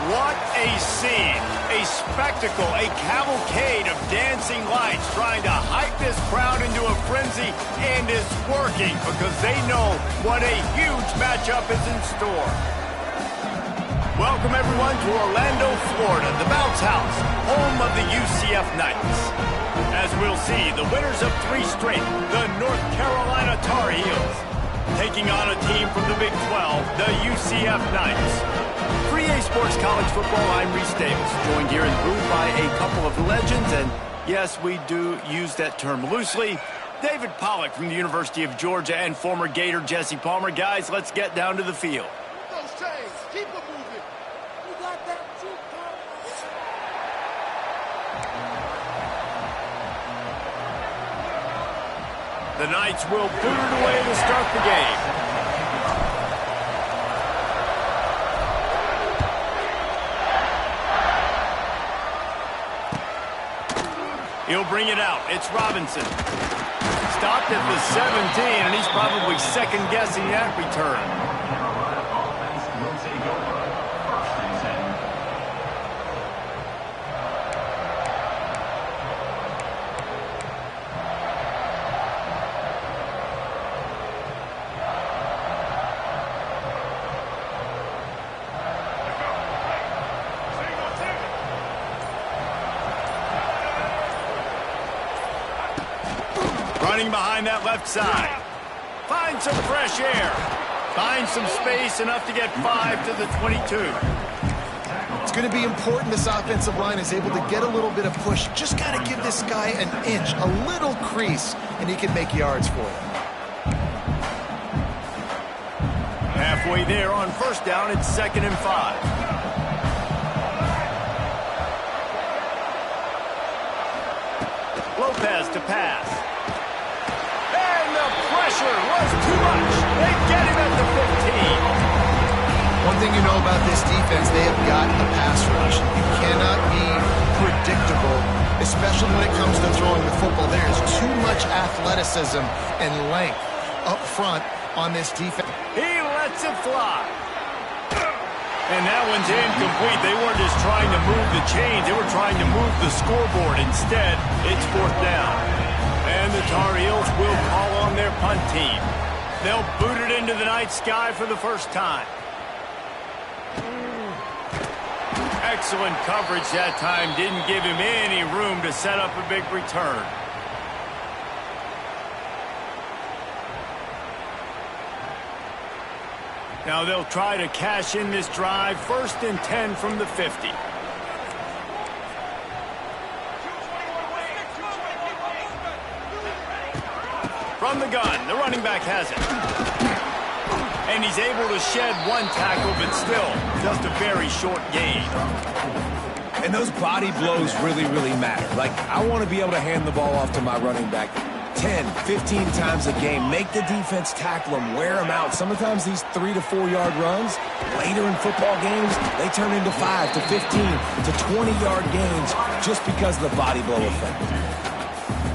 What a scene, a spectacle, a cavalcade of dancing lights trying to hype this crowd into a frenzy, and it's working because they know what a huge matchup is in store. Welcome everyone to Orlando, Florida, the Bounce House, home of the UCF Knights. As we'll see, the winners of 3 straight, the North Carolina Tar Heels, taking on a team from the Big 12, the UCF Knights. 3A Sports College Football, I'm Reese Davis, joined here in the booth by a couple of legends, and yes, we do use that term loosely. David Pollack from the University of Georgia and former Gator Jesse Palmer. Guys, let's get down to the field. Those chains, keep it moving. You got that too, The Knights will boot it away to start the game. He'll bring it out. It's Robinson. Stopped at the 17, and he's probably second-guessing that return. Running behind that left side. Find some fresh air. Find some space, enough to get 5 to the 22. It's going to be important this offensive line is able to get a little bit of push. Just got to give this guy an inch, a little crease, and he can make yards for it. Halfway there on first down, it's 2nd and 5. Lopez to pass. And the pressure was too much. They get him at the 15. One thing you know about this defense, they have got a pass rush. You cannot be predictable, especially when it comes to throwing the football. There is too much athleticism and length up front on this defense. He lets it fly. And that one's incomplete. They weren't just trying to move the chains. They were trying to move the scoreboard. Instead, it's 4th down. And the Tar Heels will call on their punt team. They'll boot it into the night sky for the first time. Excellent coverage that time. Didn't give him any room to set up a big return. Now they'll try to cash in this drive. 1st and 10 from the 50. From the gun, the running back has it. And he's able to shed 1 tackle, but still just a very short gain. And those body blows really, really matter. Like, I want to be able to hand the ball off to my running back 10, 15 times a game. Make the defense tackle them, wear them out. Sometimes these 3 to 4 yard runs, later in football games, they turn into 5 to 15 to 20-yard gains just because of the body blow effect.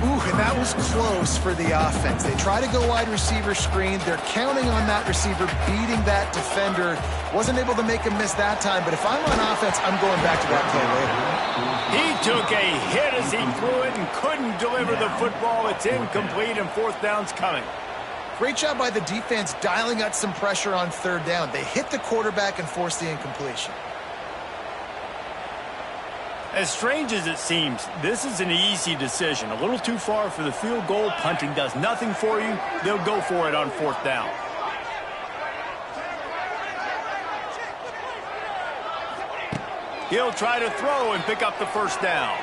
Ooh, and that was close for the offense. They try to go wide receiver screen. They're counting on that receiver beating that defender. Wasn't able to make him miss that time, but if I'm on offense, I'm going back to that play later. He took a hit as he threw it and couldn't deliver the football. It's incomplete, and 4th down's coming. Great job by the defense dialing up some pressure on 3rd down. They hit the quarterback and forced the incompletion. As strange as it seems, this is an easy decision. A little too far for the field goal. Punting does nothing for you. They'll go for it on 4th down. He'll try to throw and pick up the 1st down.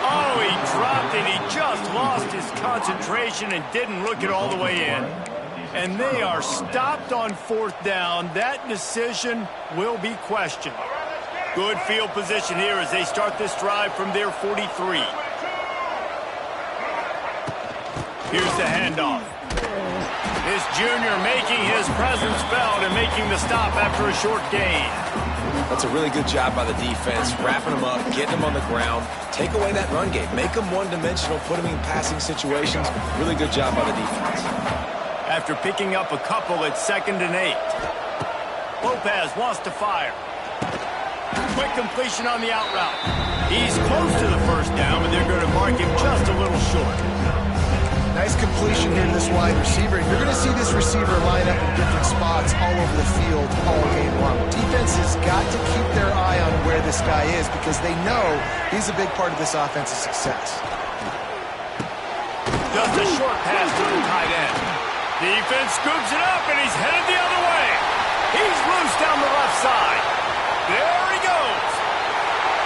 Oh, he dropped it. He just lost his concentration and didn't look it all the way in. And they are stopped on 4th down. That decision will be questioned. Good field position here as they start this drive from their 43. Here's the handoff. This junior making his presence felt and making the stop after a short gain. That's a really good job by the defense, wrapping them up, getting them on the ground, take away that run game, make them one-dimensional, put them in passing situations. Really good job by the defense. After picking up a couple, it's 2nd and 8. Lopez wants to fire. Quick completion on the out route. He's close to the first down, but they're going to mark him just a little short. Nice completion here to this wide receiver. You're going to see this receiver line up in different spots all over the field all game long. Defense has got to keep their eye on where this guy is because they know he's a big part of this offense's success. Just a short pass to the tight end. Defense scoops it up, and he's headed the other way. He's loose down the left side. There he goes.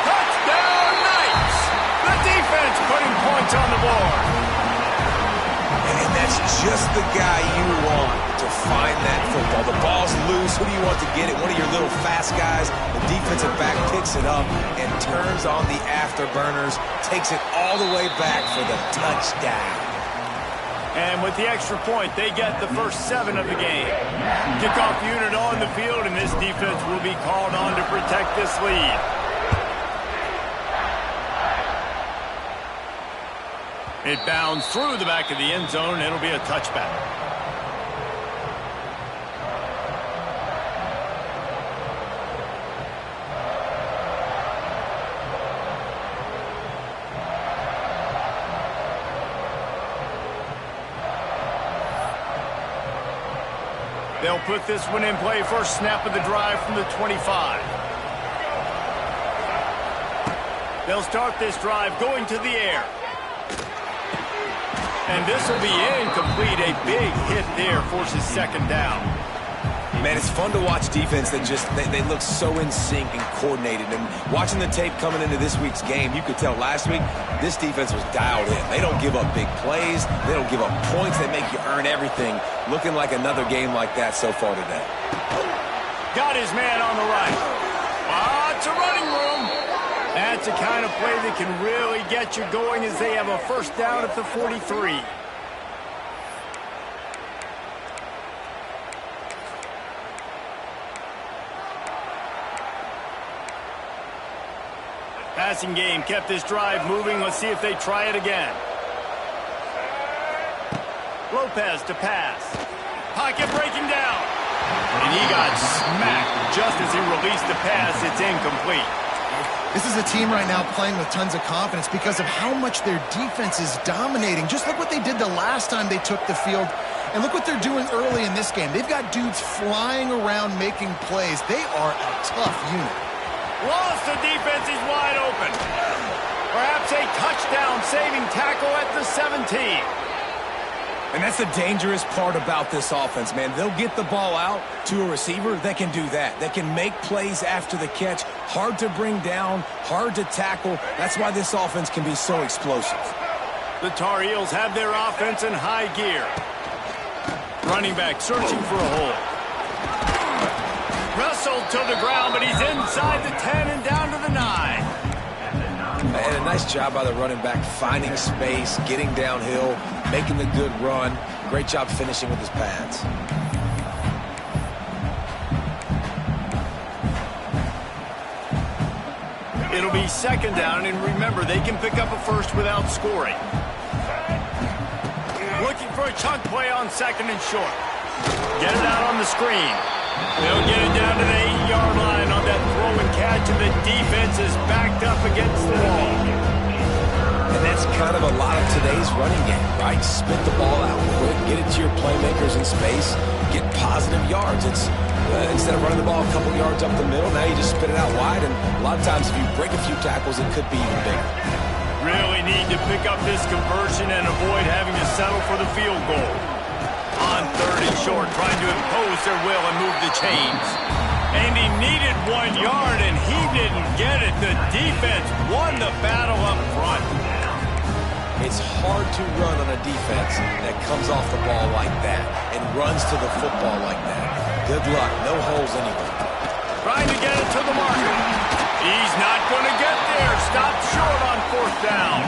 Touchdown, Knights. The defense putting points on the board. And that's just the guy you want to find that football. The ball's loose. Who do you want to get it? One of your little fast guys. The defensive back picks it up and turns on the afterburners, takes it all the way back for the touchdown. And with the extra point, they get the first 7 of the game. Kickoff unit on the field, and this defense will be called on to protect this lead. It bounds through the back of the end zone. It'll be a touchback. They'll put this one in play. First snap of the drive from the 25. They'll start this drive going to the air. And this will be incomplete. A big hit there forces second down. Man, it's fun to watch defense that just, they look so in sync and coordinated. And watching the tape coming into this week's game, you could tell last week this defense was dialed in. They don't give up big plays. They don't give up points. They make you earn everything. Looking like another game like that so far today. Got his man on the right. Lots of running room. That's the kind of play that can really get you going as they have a first down at the 43. Passing game kept this drive moving. Let's see if they try it again. Lopez to pass. Pocket breaking down. And he got smacked just as he released the pass. It's incomplete. This is a team right now playing with tons of confidence because of how much their defense is dominating. Just look what they did the last time they took the field, and look what they're doing early in this game. They've got dudes flying around making plays. They are a tough unit. Lost the defense. He's wide open. Perhaps a touchdown-saving tackle at the 17. And that's the dangerous part about this offense, man. They'll get the ball out to a receiver that can do that. That can make plays after the catch. Hard to bring down, hard to tackle. That's why this offense can be so explosive. The Tar Heels have their offense in high gear. Running back searching for a hole. Wrestled to the ground, but he's inside the 10 and down to the 9. And a nice job by the running back, finding space, getting downhill, making the good run. Great job finishing with his pads. It'll be second down, and remember, they can pick up a first without scoring. Looking for a chunk play on second and short. Get it out on the screen. They'll get it down to the 8-yard line on that throw and catch, and the defense is backed up against the wall. And that's kind of a lot of today's running game, right? Spit the ball out quick, get it to your playmakers in space, get positive yards. It's instead of running the ball a couple yards up the middle, now you just spit it out wide, and a lot of times if you break a few tackles, it could be even bigger. Really need to pick up this conversion and avoid having to settle for the field goal. On third and short, trying to impose their will and move the chains. And he needed 1 yard, and he didn't get it. The defense won the battle up front. It's hard to run on a defense that comes off the ball like that and runs to the football like that. Good luck. No holes anywhere. Trying to get it to the marker. He's not going to get there. Stopped short on fourth down.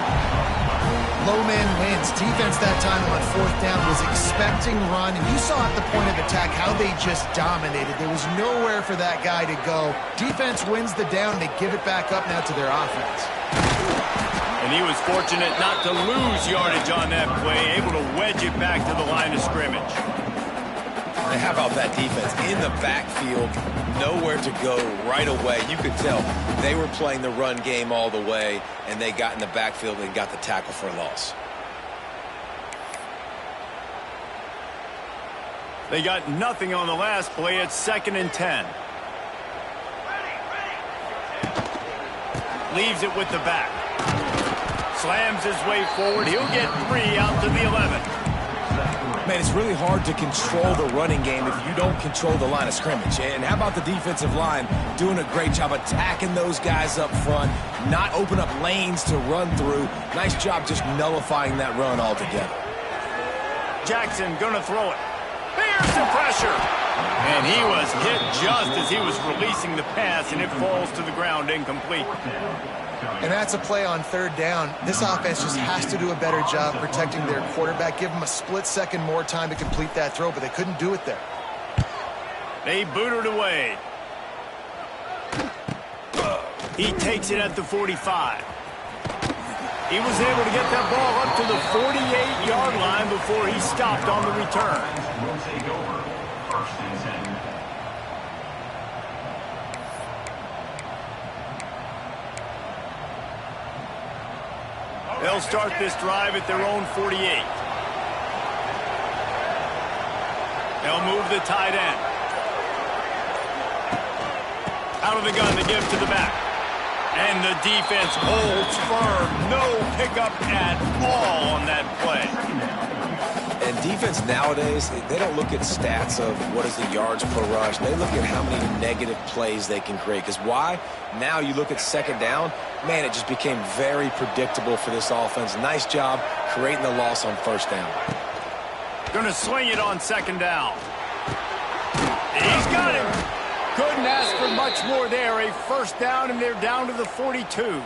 Low man wins. Defense that time on fourth down was expecting run, and you saw at the point of attack how they just dominated. There was nowhere for that guy to go. Defense wins the down. They give it back up now to their offense. And he was fortunate not to lose yardage on that play, able to wedge it back to the line of scrimmage. And how about that defense? In the backfield, nowhere to go right away. You could tell they were playing the run game all the way, and they got in the backfield and got the tackle for a loss. They got nothing on the last play. It's 2nd and 10. Leaves it with the back. Slams his way forward. He'll get 3 out to the 11. Man, it's really hard to control the running game if you don't control the line of scrimmage. And how about the defensive line doing a great job attacking those guys up front, not open up lanes to run through. Nice job just nullifying that run altogether. Jackson gonna throw it. Here's the pressure. And he was hit just as he was releasing the pass, and it falls to the ground incomplete. And that's a play on 3rd down. This offense just has to do a better job protecting their quarterback. Give him a split second more time to complete that throw, but they couldn't do it there. They boot it away. He takes it at the 45. He was able to get that ball up to the 48-yard line before he stopped on the return. They'll start this drive at their own 48. They'll move the tight end. Out of the gun to give to the back. And the defense holds firm. No pickup at all on that play. And defense nowadays, they don't look at stats of what is the yards per rush. They look at how many negative plays they can create. Because why? Now you look at 2nd down, man, it just became very predictable for this offense. Nice job creating the loss on 1st down. Gonna swing it on 2nd down. He's got him. Couldn't ask for much more there. A 1st down, and they're down to the 42.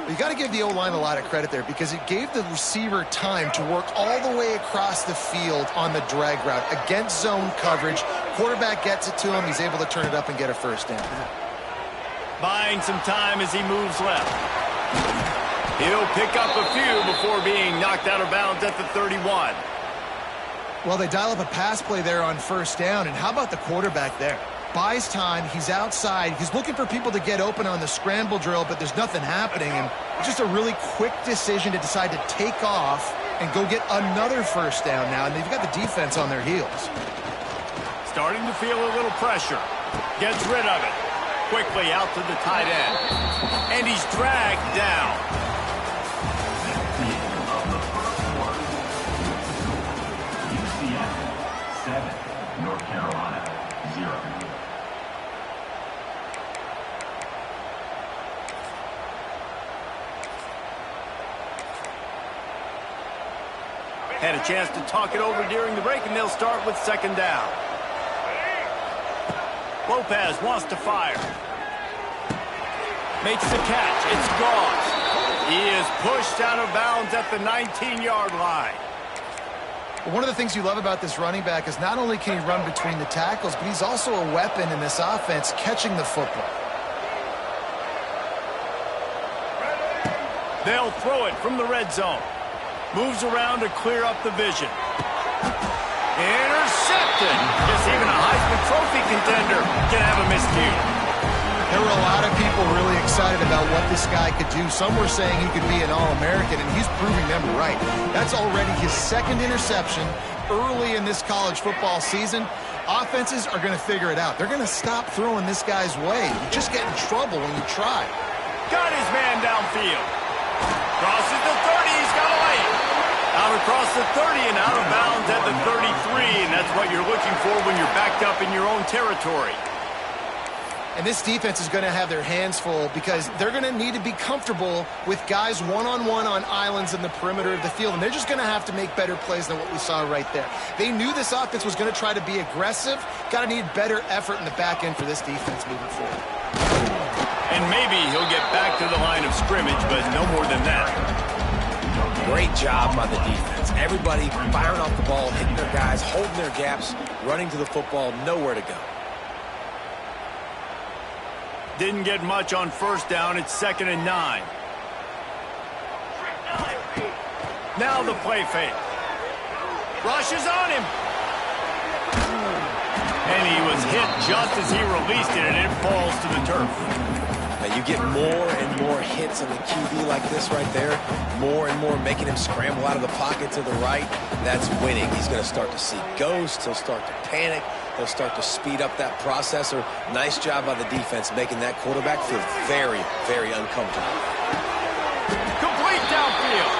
You got to give the O-line a lot of credit there because it gave the receiver time to work all the way across the field on the drag route against zone coverage. Quarterback gets it to him. He's able to turn it up and get a 1st down. Buying some time as he moves left. He'll pick up a few before being knocked out of bounds at the 31. Well, they dial up a pass play there on 1st down, and how about the quarterback there? Buys time, he's outside, he's looking for people to get open on the scramble drill, but there's nothing happening, and just a really quick decision to decide to take off and go get another 1st down now, and they've got the defense on their heels. Starting to feel a little pressure. Gets rid of it. Quickly out to the tight end. And he's dragged down. North Carolina, 0. Had a chance to talk it over during the break, and they'll start with 2nd down. Lopez wants to fire. Makes the catch. It's Goss. He is pushed out of bounds at the 19-yard line. One of the things you love about this running back is not only can he run between the tackles, but he's also a weapon in this offense catching the football. They'll throw it from the red zone. Moves around to clear up the vision. Intercepted. Guess even a Heisman Trophy contender can have a miscue. There were a lot of people really excited about what this guy could do. Some were saying he could be an All-American, and he's proving them right. That's already his 2nd interception early in this college football season. Offenses are going to figure it out. They're going to stop throwing this guy's way. You just get in trouble when you try. Got his man downfield. Crosses the 30. He's got a lane. Out across the 30 and out of bounds at the 33, and that's what you're looking for when you're backed up in your own territory. And this defense is going to have their hands full because they're going to need to be comfortable with guys one-on-one on islands in the perimeter of the field, and they're just going to have to make better plays than what we saw right there. They knew this offense was going to try to be aggressive. Got to need better effort in the back end for this defense moving forward. And maybe he'll get back to the line of scrimmage, but no more than that. Great job by the defense. Everybody firing off the ball, hitting their guys, holding their gaps, running to the football, nowhere to go. Didn't get much on 1st down. It's 2nd and 9. Now the play fake. Rushes on him. And he was hit just as he released it, and it falls to the turf. Now you get more and more hits on the QB like this right there, more and more making him scramble out of the pocket to the right. That's winning. He's going to start to see ghosts. He'll start to panic. He'll start to speed up that processor. Nice job by the defense making that quarterback feel very, very uncomfortable. Complete downfield.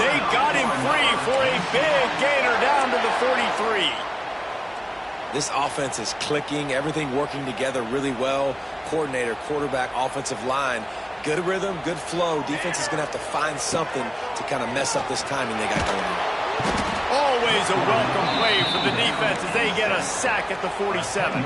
They got him free for a big gainer down to the 43. This offense is clicking, everything working together really well. Coordinator, quarterback, offensive line, good rhythm, good flow. Defense is going to have to find something to kind of mess up this timing they got going on. Always a welcome play for the defense as they get a sack at the 47.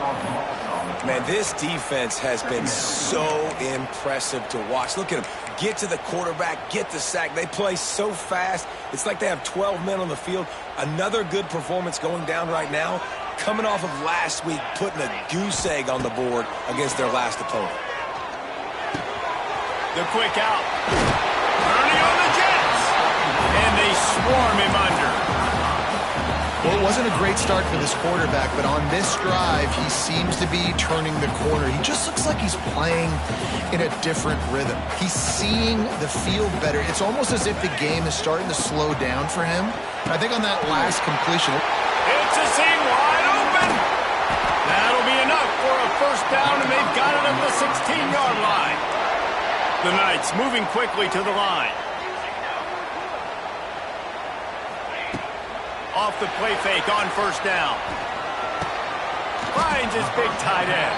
Man, this defense has been so impressive to watch. Look at them. Get to the quarterback, get the sack. They play so fast. It's like they have 12 men on the field. Another good performance going down right now. Coming off of last week, putting a goose egg on the board against their last opponent. The quick out. Turning on the Jets. And they swarm him under. Well, it wasn't a great start for this quarterback, but on this drive, he seems to be turning the corner. He just looks like he's playing in a different rhythm. He's seeing the field better. It's almost as if the game is starting to slow down for him. I think on that last completion... It's a seam wide open. That'll be enough for a first down, and they've got it at the 16-yard line. The Knights moving quickly to the line. Off the play fake on first down. Finds his big tight end.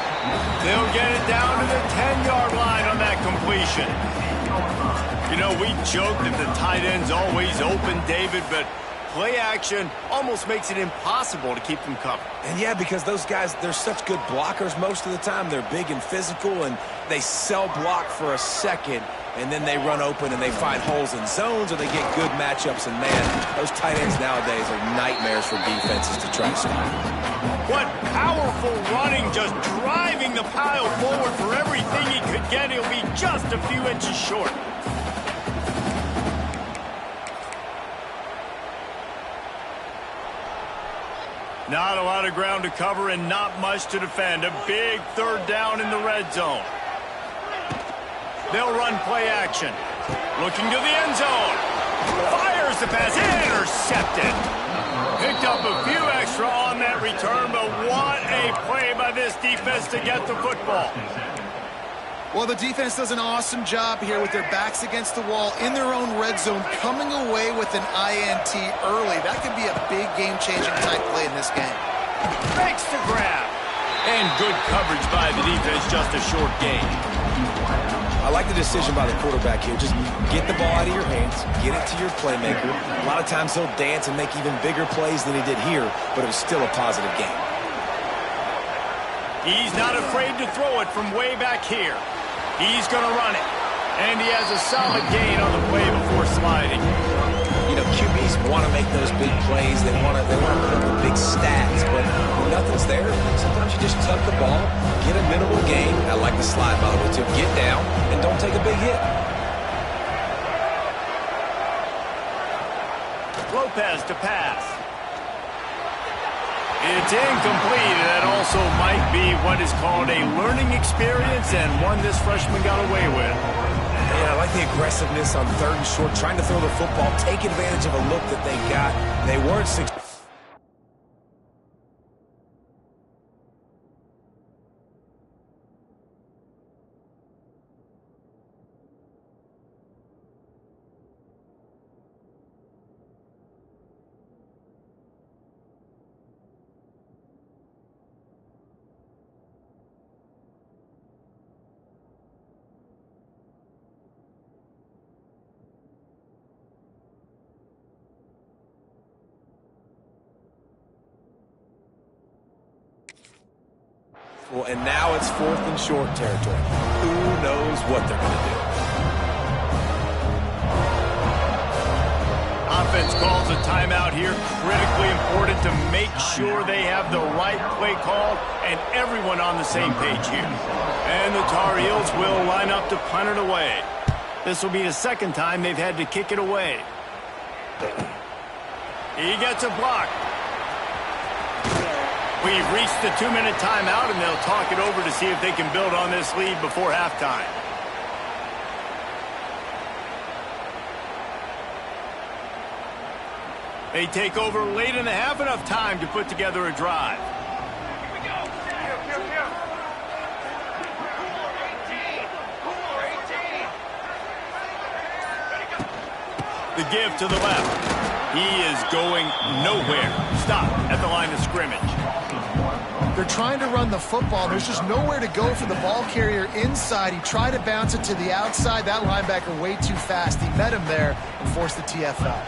They'll get it down to the 10-yard line on that completion. You know, we joke that the tight end's always open, David, but play action almost makes it impossible to keep them covered. And yeah, because those guys, they're such good blockers most of the time. They're big and physical, and they sell block for a second, and then they run open and they find holes in zones, or they get good matchups. And man, those tight ends nowadays are nightmares for defenses to try to stop. What powerful running, just driving the pile forward for everything he could get. He'll be just a few inches short. Not a lot of ground to cover and not much to defend. A big third down in the red zone. They'll run play action. Looking to the end zone. Fires the pass. Intercepted. Picked up a few extra on that return, but what a play by this defense to get the football. Well, the defense does an awesome job here with their backs against the wall in their own red zone, coming away with an INT early. That could be a big game-changing type play in this game. Makes the grab. And good coverage by the defense, just a short gain. I like the decision by the quarterback here. Just get the ball out of your hands, get it to your playmaker. A lot of times he'll dance and make even bigger plays than he did here, but it was still a positive game. He's not afraid to throw it from way back here. He's going to run it. And he has a solid gain on the play before sliding. You know, QBs want to make those big plays. They want to put up the big stats, but when nothing's there, sometimes you just tuck the ball, get a minimal gain. I like the slide, by the way, too. Get down and don't take a big hit. Lopez to pass. It's incomplete, and that also might be what is called a learning experience, and one this freshman got away with. Yeah, I like the aggressiveness on third and short, trying to throw the football, take advantage of a look that they got. They weren't successful. And now it's fourth and short territory. Who knows what they're going to do? Offense calls a timeout here. Critically important to make sure they have the right play call and everyone on the same page here. And the Tar Heels will line up to punt it away. This will be the second time they've had to kick it away. He gets a block. We've reached the 2-minute timeout, and they'll talk it over to see if they can build on this lead before halftime. They take over late in the half, enough time to put together a drive. Here we go. The give to the left. He is going nowhere. Stop at the line of scrimmage. They're trying to run the football. There's just nowhere to go for the ball carrier inside. He tried to bounce it to the outside. That linebacker way too fast. He met him there and forced the TFL.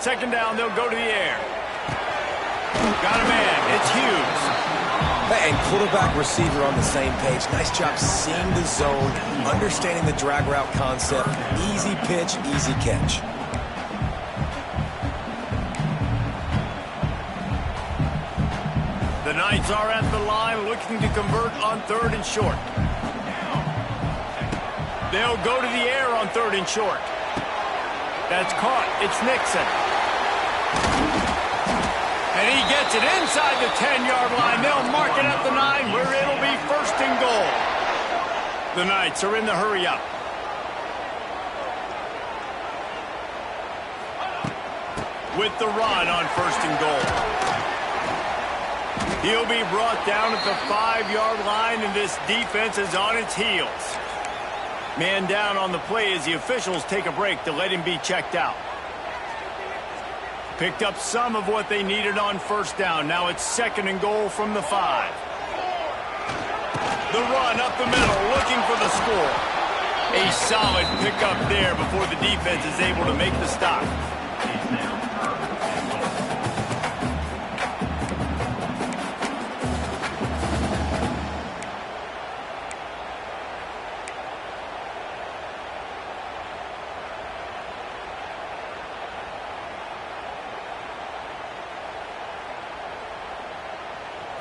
Second down, they'll go to the air. Got a man. It's Hughes. And quarterback receiver on the same page. Nice job seeing the zone, understanding the drag route concept. Easy pitch, easy catch. The Knights are at the line looking to convert on 3rd and short. They'll go to the air on 3rd and short. That's caught. It's Nixon. And he gets it inside the 10-yard line. They'll mark it at the 9 where it'll be 1st and goal. The Knights are in the hurry-up. With the run on 1st and goal. He'll be brought down at the 5-yard line, and this defense is on its heels. Man down on the play as the officials take a break to let him be checked out. Picked up some of what they needed on 1st down. Now it's 2nd and goal from the 5. The run up the middle, looking for the score. A solid pickup there before the defense is able to make the stop.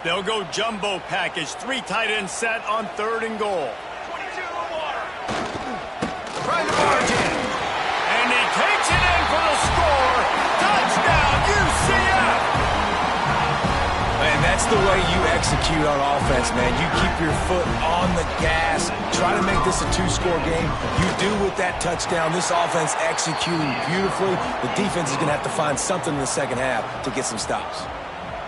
They'll go jumbo package. 3 tight ends set on 3rd and goal. 22 water. Trying to barge in. And he takes it in for the score. Touchdown, UCF! And that's the way you execute on offense, man. You keep your foot on the gas. Try to make this a 2-score game. You do with that touchdown. This offense executing beautifully. The defense is going to have to find something in the second half to get some stops.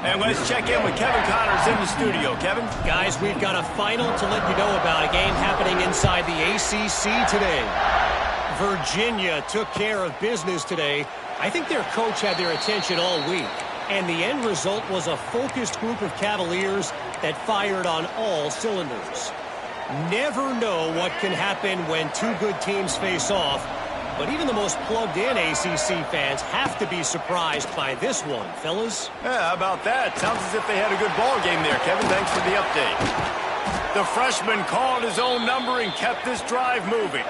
And let's check in with Kevin Connors in the studio. Kevin? Guys, we've got a final to let you know about. A game happening inside the ACC today. Virginia took care of business today. I think their coach had their attention all week. And the end result was a focused group of Cavaliers that fired on all cylinders. Never know what can happen when 2 good teams face off. But even the most plugged-in ACC fans have to be surprised by this one, fellas. Yeah, how about that? Sounds as if they had a good ball game there, Kevin. Thanks for the update. The freshman called his own number and kept this drive moving.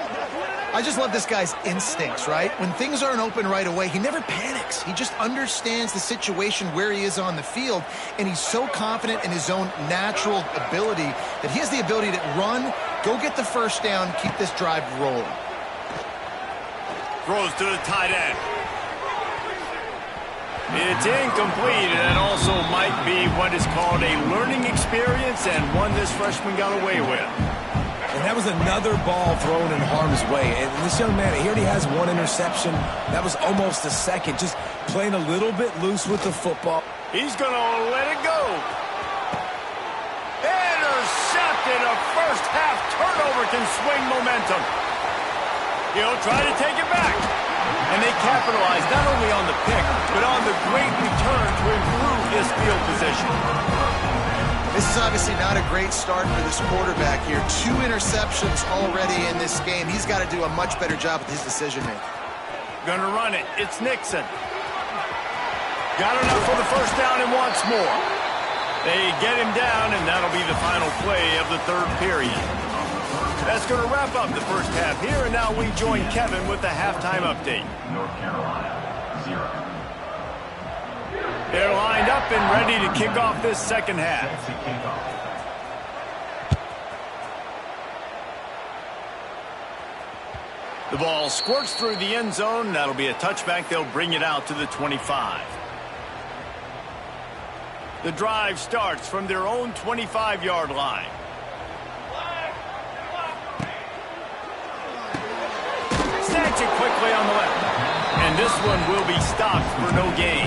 I just love this guy's instincts, right? When things aren't open right away, he never panics. He just understands the situation where he is on the field, and he's so confident in his own natural ability that he has the ability to run, go get the 1st down, keep this drive rolling. Throws to the tight end. It's incomplete, and that also might be what is called a learning experience and one this freshman got away with. And that was another ball thrown in harm's way. And this young man, he already has 1 interception. That was almost a second. Just playing a little bit loose with the football. He's going to let it go. Intercepted. A first-half turnover can swing momentum. He'll try to take it back. And they capitalize not only on the pick, but on the great return to improve this field position. This is obviously not a great start for this quarterback here. 2 interceptions already in this game. He's got to do a much better job with his decision-making. Gonna run it. It's Nixon. Got enough for the 1st down and wants more. They get him down, and that'll be the final play of the 3rd period. That's going to wrap up the 1st half here, and now we join Kevin with the halftime update. North Carolina, 0. They're lined up and ready to kick off this 2nd half. The ball squirts through the end zone. That'll be a touchback. They'll bring it out to the 25. The drive starts from their own 25-yard line. Snatch it quickly on the left. And this one will be stopped for no gain.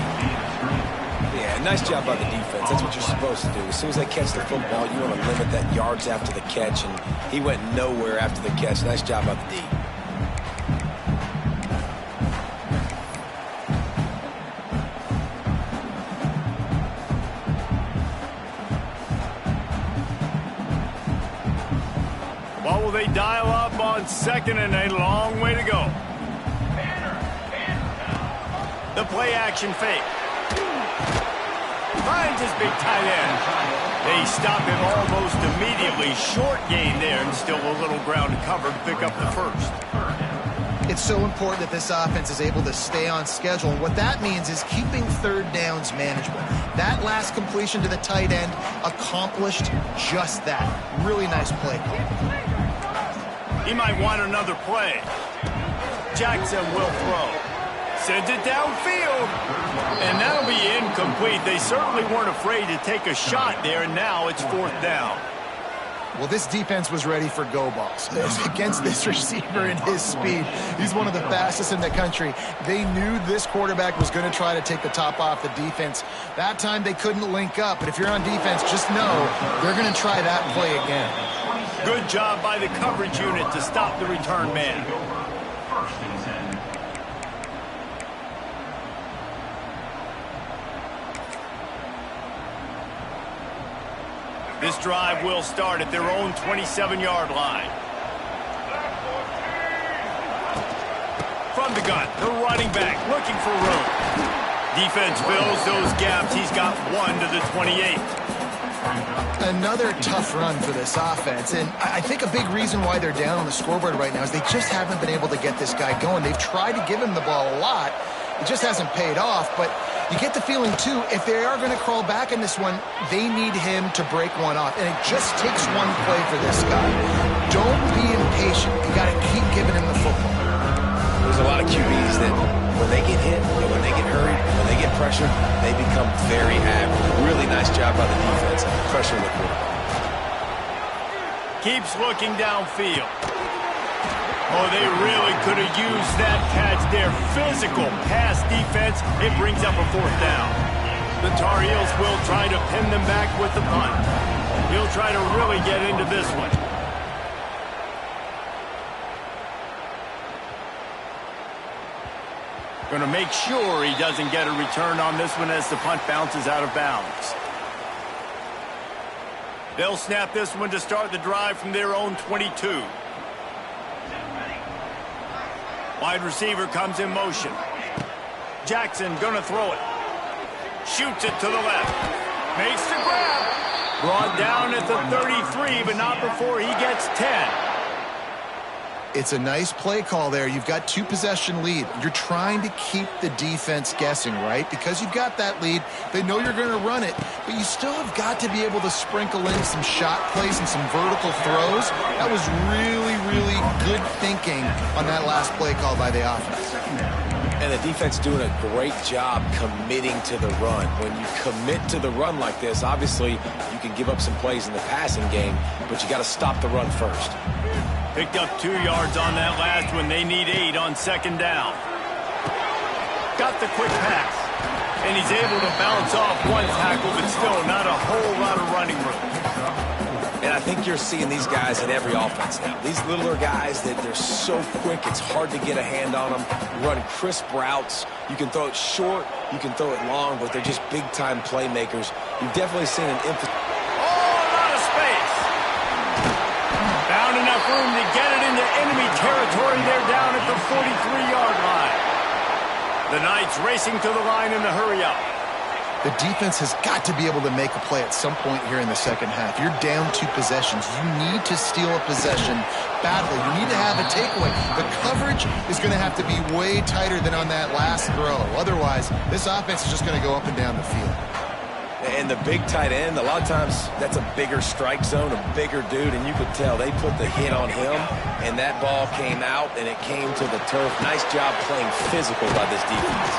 Yeah, nice job by the defense. That's what you're supposed to do. As soon as they catch the football, you want to limit that yards after the catch, and he went nowhere after the catch. Nice job by the D. What will they dial up on second and a long way to go? The play action fake. Finds his big tight end. They stop him almost immediately. Short gain there and still a little ground to cover to pick up the first. It's so important that this offense is able to stay on schedule. And what that means is keeping third downs manageable. That last completion to the tight end accomplished just that. Really nice play call. He might want another play. Jackson will throw. Sends it downfield. And that'll be incomplete. They certainly weren't afraid to take a shot there, and now it's fourth down. Well, this defense was ready for go balls. Against this receiver and his speed, he's one of the fastest in the country. They knew this quarterback was going to try to take the top off the defense. That time they couldn't link up, but if you're on defense, just know they're going to try that play again. Good job by the coverage unit to stop the return man. First and 10. This drive will start at their own 27-yard line. From the gun, the running back looking for room. Defense fills those gaps. He's got one to the 28. Another tough run for this offense, and I think a big reason why they're down on the scoreboard right now is they just haven't been able to get this guy going. They've tried to give him the ball a lot. It just hasn't paid off, but you get the feeling, too, if they are going to crawl back in this one, they need him to break one off, and it just takes one play for this guy. Don't be impatient. You got to keep giving him the football. There's a lot of QBs that when they get hit, when they get hurried, when they get pressured, they become very average. Really nice job by the defense pressuring the quarterback. Keeps looking downfield. Oh, they really could have used that catch there. Physical pass defense. It brings up a fourth down. The Tar Heels will try to pin them back with the punt. He'll try to really get into this one. Going to make sure he doesn't get a return on this one as the punt bounces out of bounds. They'll snap this one to start the drive from their own 22. Wide receiver comes in motion. Jackson going to throw it. Shoots it to the left. Makes the grab. Brought down at the 33, but not before he gets 10. It's a nice play call there. You've got two-possession lead. You're trying to keep the defense guessing, right? Because you've got that lead, they know you're going to run it, but you still have got to be able to sprinkle in some shot plays and some vertical throws. That was really, really good thinking on that last play call by the offense. And the defense doing a great job committing to the run. When you commit to the run like this, obviously you can give up some plays in the passing game, but you got to stop the run first. Picked up 2 yards on that last one. They need 8 on second down. Got the quick pass. And he's able to bounce off one tackle, but still not a whole lot of running room. And I think you're seeing these guys in every offense now. These littler guys, that they're so quick, it's hard to get a hand on them. Run crisp routes. You can throw it short, you can throw it long, but they're just big-time playmakers. You've definitely seen an emphasis. Oh, a lot of space. Found enough room to get it into enemy territory. They're down at the 43-yard line. The Knights racing to the line in the hurry-up. The defense has got to be able to make a play at some point here in the second half. You're down 2 possessions. You need to steal a possession badly. You need to have a takeaway. The coverage is going to have to be way tighter than on that last throw. Otherwise, this offense is just going to go up and down the field. And the big tight end, a lot of times that's a bigger strike zone, a bigger dude, and you could tell they put the hit on him, and that ball came out, and it came to the turf. Nice job playing physical by this defense.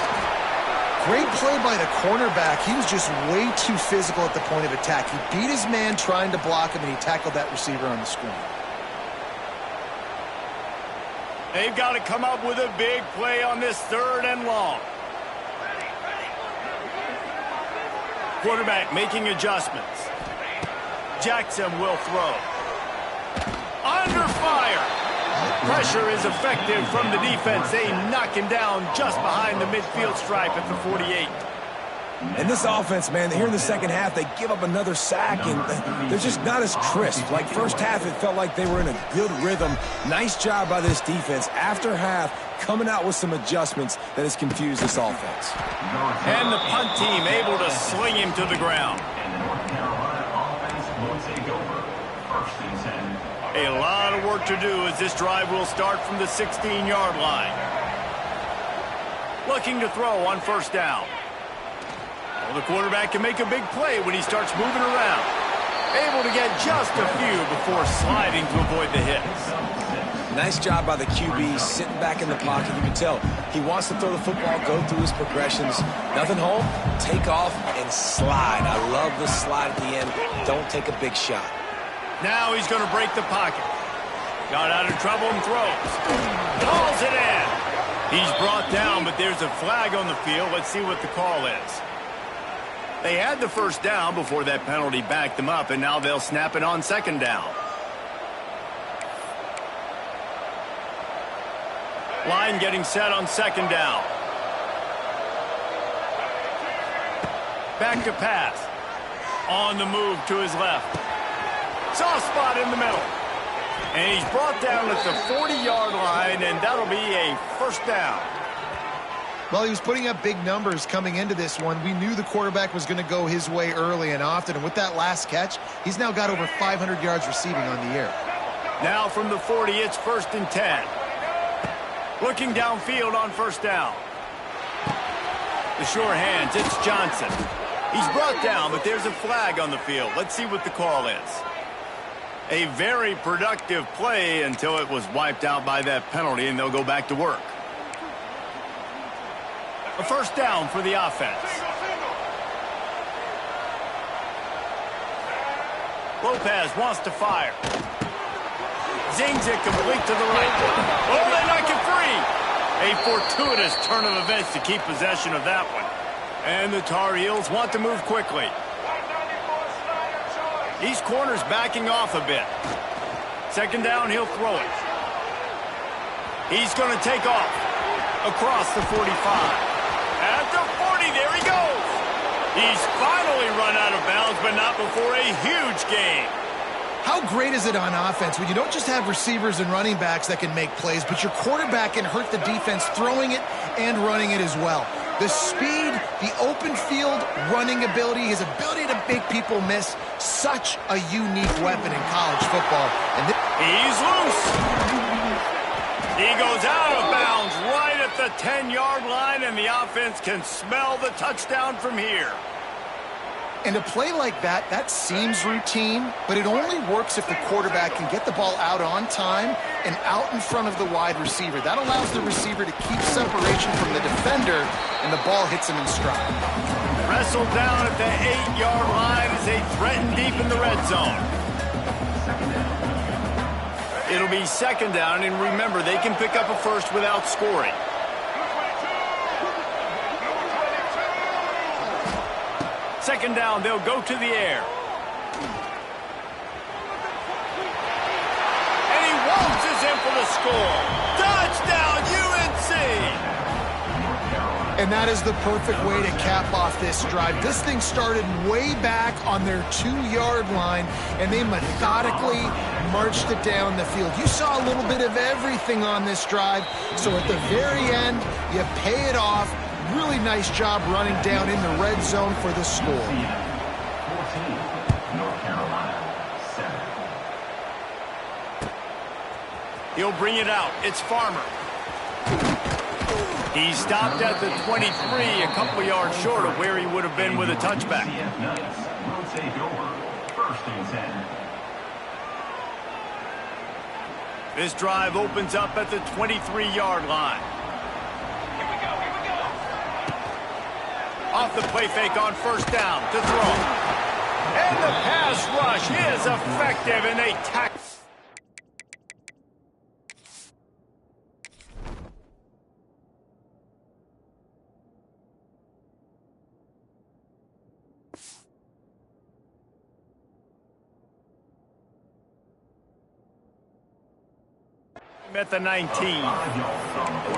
Great play by the cornerback. He was just way too physical at the point of attack. He beat his man trying to block him, and he tackled that receiver on the screen. They've got to come up with a big play on this 3rd and long. Quarterback making adjustments. Jackson will throw. Under fire. Pressure is effective from the defense. They knock him down just behind the midfield stripe at the 48. And this offense, man, here in the second half, they give up another sack, and they're just not as crisp. Like first half, it felt like they were in a good rhythm. Nice job by this defense. After half, coming out with some adjustments that has confused this offense. And the punt team able to sling him to the ground. And the North Carolina offense will take over. 1st and 10. A lot of work to do as this drive will start from the 16-yard line. Looking to throw on 1st down. Well, the quarterback can make a big play when he starts moving around. Able to get just a few before sliding to avoid the hits. Nice job by the QB, sitting back in the pocket. You can tell he wants to throw the football, go through his progressions. Nothing home, take off, and slide. I love the slide at the end. Don't take a big shot. Now he's going to break the pocket. Got out of trouble and throws. Calls it in. He's brought down, but there's a flag on the field. Let's see what the call is. They had the 1st down before that penalty backed them up, and now they'll snap it on 2nd down. Line getting set on 2nd down. Back to pass. On the move to his left. Soft spot in the middle. And he's brought down at the 40-yard line, and that'll be a 1st down. Well, he was putting up big numbers coming into this one. We knew the quarterback was going to go his way early and often. And with that last catch, he's now got over 500 yards receiving on the year. Now from the 40, it's 1st and 10. Looking downfield on 1st down. The sure hands, it's Johnson. He's brought down, but there's a flag on the field. Let's see what the call is. A very productive play until it was wiped out by that penalty, and they'll go back to work. A 1st down for the offense. Lopez wants to fire. Zings it complete to the right. Oh, they knock it free. A fortuitous turn of events to keep possession of that one. And the Tar Heels want to move quickly. These corners backing off a bit. 2nd down, he'll throw it. He's going to take off across the 45. At the 40, there he goes. He's finally run out of bounds, but not before a huge gain. How great is it on offense when you don't just have receivers and running backs that can make plays, but your quarterback can hurt the defense throwing it and running it as well. The speed, the open field running ability, his ability to make people miss, such a unique weapon in college football. And he's loose. He goes out of bounds right at the 10-yard line, and the offense can smell the touchdown from here. And a play like that, that seems routine, but it only works if the quarterback can get the ball out on time and out in front of the wide receiver. That allows the receiver to keep separation from the defender, and the ball hits him in stride. Wrestled down at the 8-yard line as they threaten deep in the red zone. It'll be 2nd down, and remember, they can pick up a 1st without scoring. Second down, they'll go to the air. And he waltzes in for the score. Touchdown, UNC! And that is the perfect way to cap off this drive. This thing started way back on their 2-yard line, and they methodically marched it down the field. You saw a little bit of everything on this drive, so at the very end, you pay it off. Really nice job running down in the red zone for the score. 14, North Carolina, 7. He'll bring it out. It's Farmer. He stopped at the 23, a couple of yards short of where he would have been with a touchback. CF Knights will take over 1st and 10. This drive opens up at the 23-yard line. Off the play fake on first down to throw. And the pass rush is effective, and they tackle. At the 19.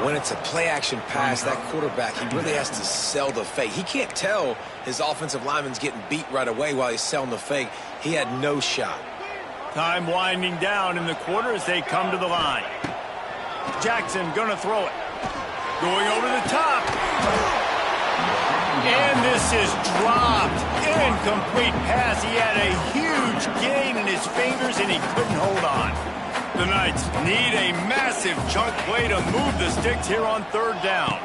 When it's a play-action pass, that quarterback, he really has to sell the fake. He can't tell his offensive lineman's getting beat right away while he's selling the fake. He had no shot. Time winding down in the quarter as they come to the line. Jackson gonna throw it. Going over the top. And this is dropped. Incomplete pass. He had a huge gain in his fingers and he couldn't hold on. The Knights need a massive chunk play to move the sticks here on third down.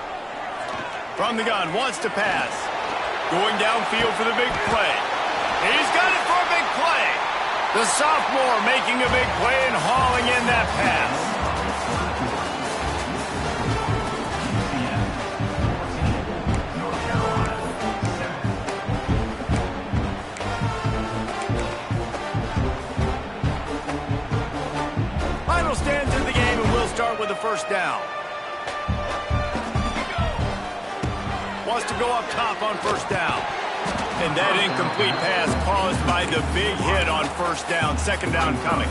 From the gun, wants to pass. Going downfield for the big play. He's got it for a big play. The sophomore making a big play and hauling in that pass. Stands in the game, and we'll start with the first down. Wants to go up top on first down. And that incomplete pass caused by the big hit on first down. Second down coming.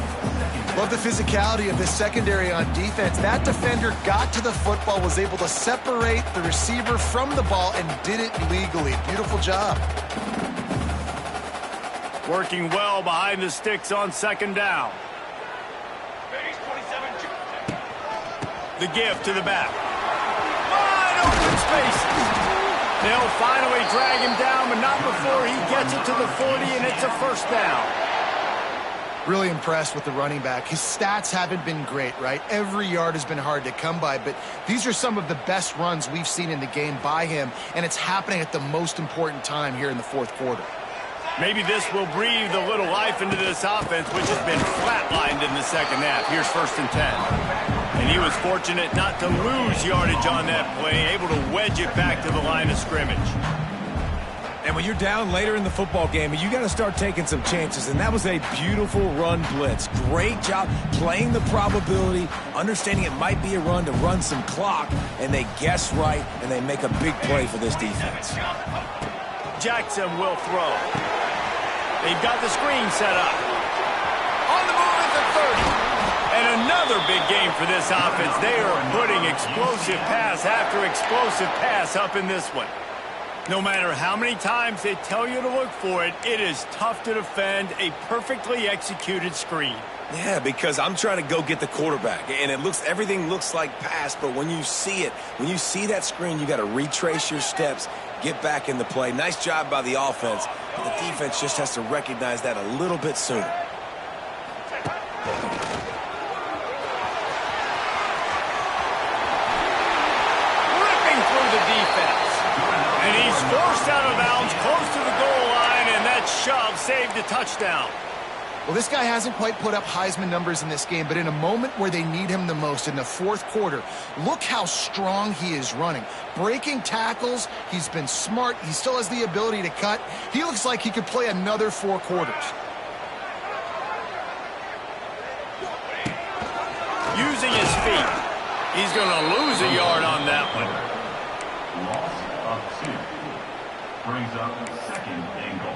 Love the physicality of this secondary on defense. That defender got to the football, was able to separate the receiver from the ball, and did it legally. Beautiful job. Working well behind the sticks on second down. The give to the back. Wide open spaces. They'll finally drag him down, but not before he gets it to the 40, and it's a first down. Really impressed with the running back. His stats haven't been great, right? Every yard has been hard to come by, but these are some of the best runs we've seen in the game by him, and it's happening at the most important time here in the fourth quarter. Maybe this will breathe a little life into this offense, which has been flatlined in the second half. Here's 1st and 10. And he was fortunate not to lose yardage on that play, able to wedge it back to the line of scrimmage. And when you're down later in the football game, you got to start taking some chances, and that was a beautiful run blitz. Great job playing the probability, understanding it might be a run to run some clock, and they guess right, and they make a big play for this defense. Jackson will throw. They've got the screen set up. On the move at the 30. And another big game for this offense. They are putting explosive pass after explosive pass up in this one. No matter how many times they tell you to look for it, it is tough to defend a perfectly executed screen. Yeah, because I'm trying to go get the quarterback, and everything looks like pass, but when you see it, when you see that screen, you got to retrace your steps, get back in the play. Nice job by the offense, but the defense just has to recognize that a little bit sooner. And he's forced out of bounds close to the goal line, and that shove saved a touchdown. Well, this guy hasn't quite put up Heisman numbers in this game, but in a moment where they need him the most, in the fourth quarter, look how strong he is running. Breaking tackles, he's been smart, he still has the ability to cut. He looks like he could play another 4 quarters. Using his feet, he's going to lose a yard on that one. Loss of 2. Brings up 2nd and goal.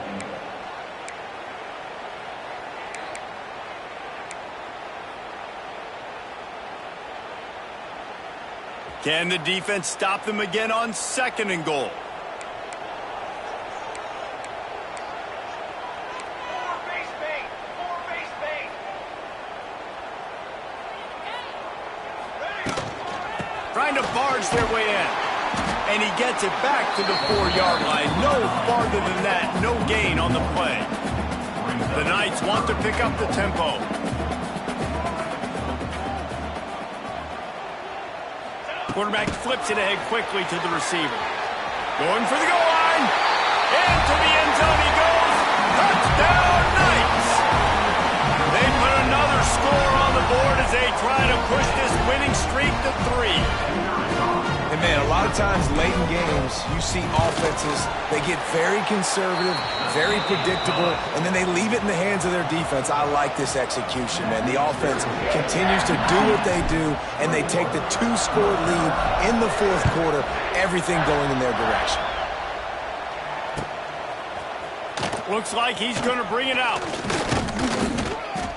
Can the defense stop them again on 2nd and goal? Trying to barge their way in. And he gets it back to the 4-yard line. No farther than that. No gain on the play. The Knights want to pick up the tempo. Quarterback flips it ahead quickly to the receiver. Going for the goal line. And to the end zone he goes. Touchdown, Knights! They put another score on the board as they try to push this winning streak to 3. And, man, a lot of times late in games, you see offenses, they get very conservative, very predictable, and then they leave it in the hands of their defense. I like this execution, man. The offense continues to do what they do, and they take the 2-score lead in the fourth quarter, everything going in their direction. Looks like he's going to bring it out.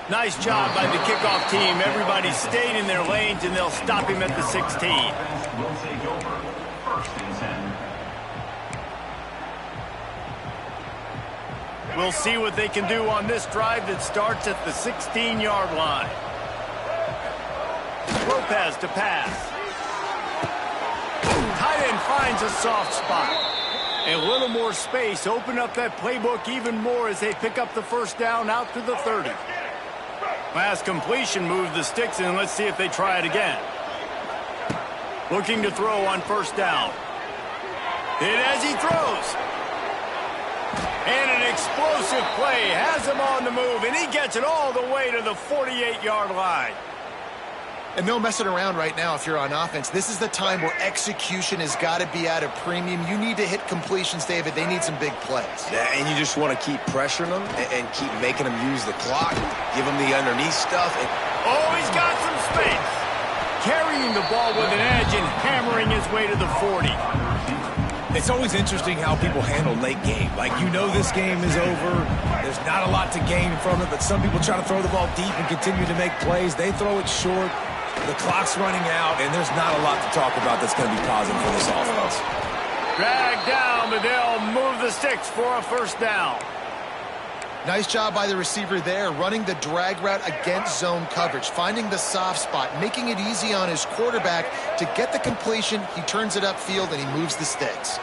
Nice job by the kickoff team. Everybody stayed in their lanes, and they'll stop him at the 16. Will take over. First and 10. We'll see what they can do on this drive that starts at the 16-yard line. Lopez to pass. Tight end finds a soft spot. A little more space. Open up that playbook even more as they pick up the first down out to the 30. Last completion moved the sticks in. Let's see if they try it again. Looking to throw on first down. Hit as he throws. And an explosive play has him on the move, and he gets it all the way to the 48-yard line. And no messing around right now if you're on offense. This is the time where execution has got to be at a premium. You need to hit completions, David. They need some big plays. Yeah, and you just want to keep pressuring them and keep making them use the clock, give them the underneath stuff. Oh, he's got some space. Carrying the ball with an edge and hammering his way to the 40. It's always interesting how people handle late game. Like, you know this game is over. There's not a lot to gain from it, but some people try to throw the ball deep and continue to make plays. They throw it short. The clock's running out, and there's not a lot to talk about that's going to be positive for this offense. Dragged down, but they'll move the sticks for a first down. Nice job by the receiver there, running the drag route against zone coverage, finding the soft spot, making it easy on his quarterback to get the completion. He turns it upfield, and he moves the sticks.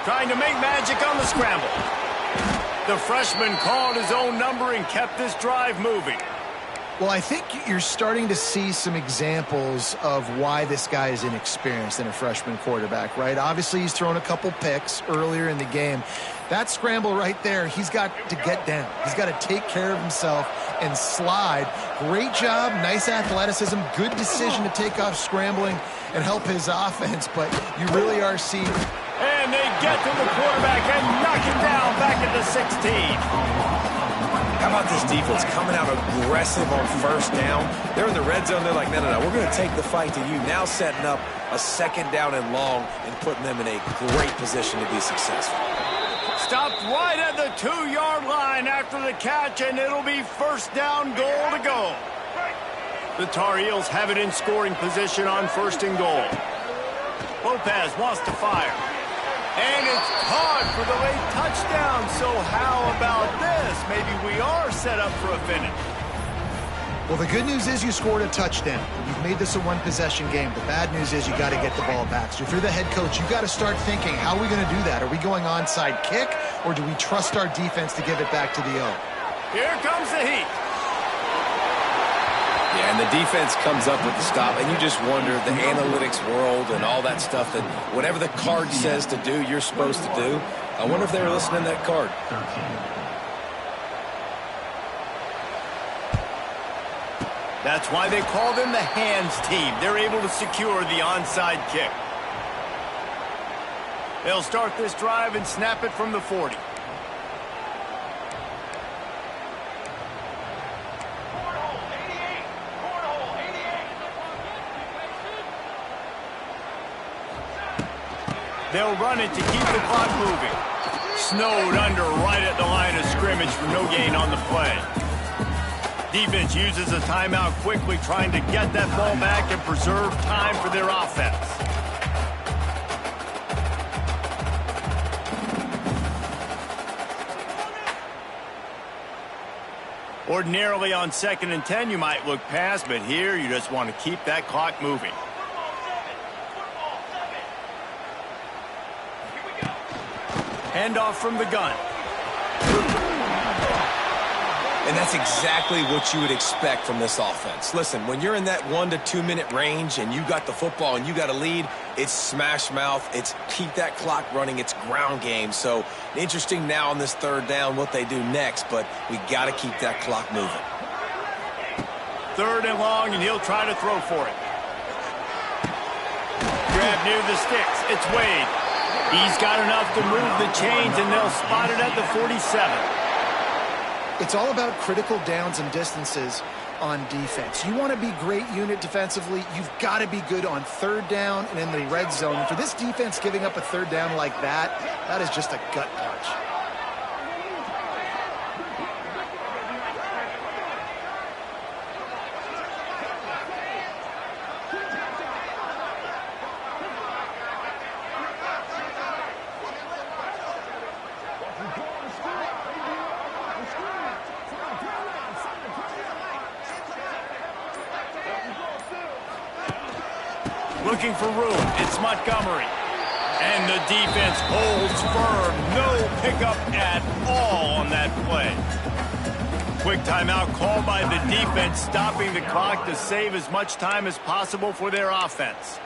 Trying to make magic on the scramble. The freshman called his own number and kept this drive moving. Well, I think you're starting to see some examples of why this guy is inexperienced in a freshman quarterback, right? Obviously, he's thrown a couple picks earlier in the game. That scramble right there, he's got to get down. He's got to take care of himself and slide. Great job, nice athleticism, good decision to take off scrambling and help his offense, but you really are seeing... And they get to the quarterback and knock him down back at the 16. How about this defense coming out aggressive on first down? They're in the red zone. They're like, no, we're going to take the fight to you. Now setting up a second down and long and putting them in a great position to be successful. Stopped right at the 2-yard line after the catch, and it'll be first down, goal to go. The Tar Heels have it in scoring position on first and goal. Lopez wants to fire. And it's caught for the late touchdown. So how about this? Maybe we are set up for a finish. Well, the good news is you scored a touchdown. You've made this a one-possession game. The bad news is you got to get the ball back. So if you're the head coach, you got to start thinking, how are we going to do that? Are we going onside kick, or do we trust our defense to give it back to the O? Here comes the heat. Yeah, and the defense comes up with the stop, and you just wonder, the analytics world and all that stuff, that whatever the card says to do, you're supposed to do. I wonder if they were listening to that card. 13. That's why they call them the hands team. They're able to secure the onside kick. They'll start this drive and snap it from the 40. They'll run it to keep the clock moving. Snowed under right at the line of scrimmage for no gain on the play. Defense uses a timeout quickly, trying to get that ball back and preserve time for their offense. Ordinarily on 2nd and 10, you might look past, but here you just want to keep that clock moving. Handoff from the gun. And that's exactly what you would expect from this offense. Listen, when you're in that 1 to 2 minute range and you got the football and you got a lead, it's smash mouth, it's keep that clock running, it's ground game. So interesting now on this third down what they do next, but we got to keep that clock moving. 3rd and long, and he'll try to throw for it. grab near the sticks. It's Wade. He's got enough to move the chains, and they'll spot it at the 47. It's all about critical downs and distances on defense. You want to be great unit defensively. You've got to be good on third down and in the red zone. And for this defense giving up a third down like that, that is just a gut punch. Looking for room. It's Montgomery. And the defense holds firm. No pickup at all on that play. Quick timeout called by the defense, stopping the clock to save as much time as possible for their offense.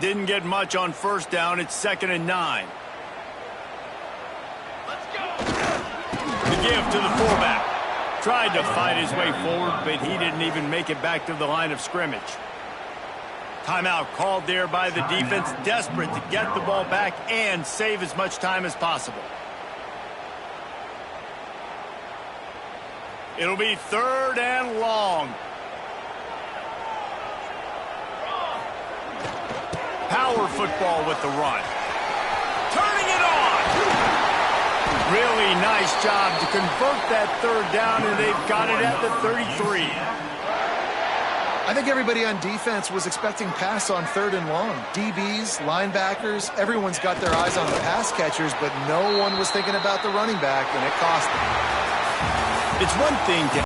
Didn't get much on first down. It's 2nd and 9. The give to the fullback. Tried to fight his way forward, but he didn't even make it back to the line of scrimmage. Timeout called there by the defense, desperate to get the ball back and save as much time as possible. It'll be 3rd and long. Power football with the run. Turning it on! Really nice job to convert that 3rd down, and they've got it at the 33. I think everybody on defense was expecting pass on 3rd and long. DBs, linebackers, everyone's got their eyes on the pass catchers, but no one was thinking about the running back, and it cost them. It's one thing to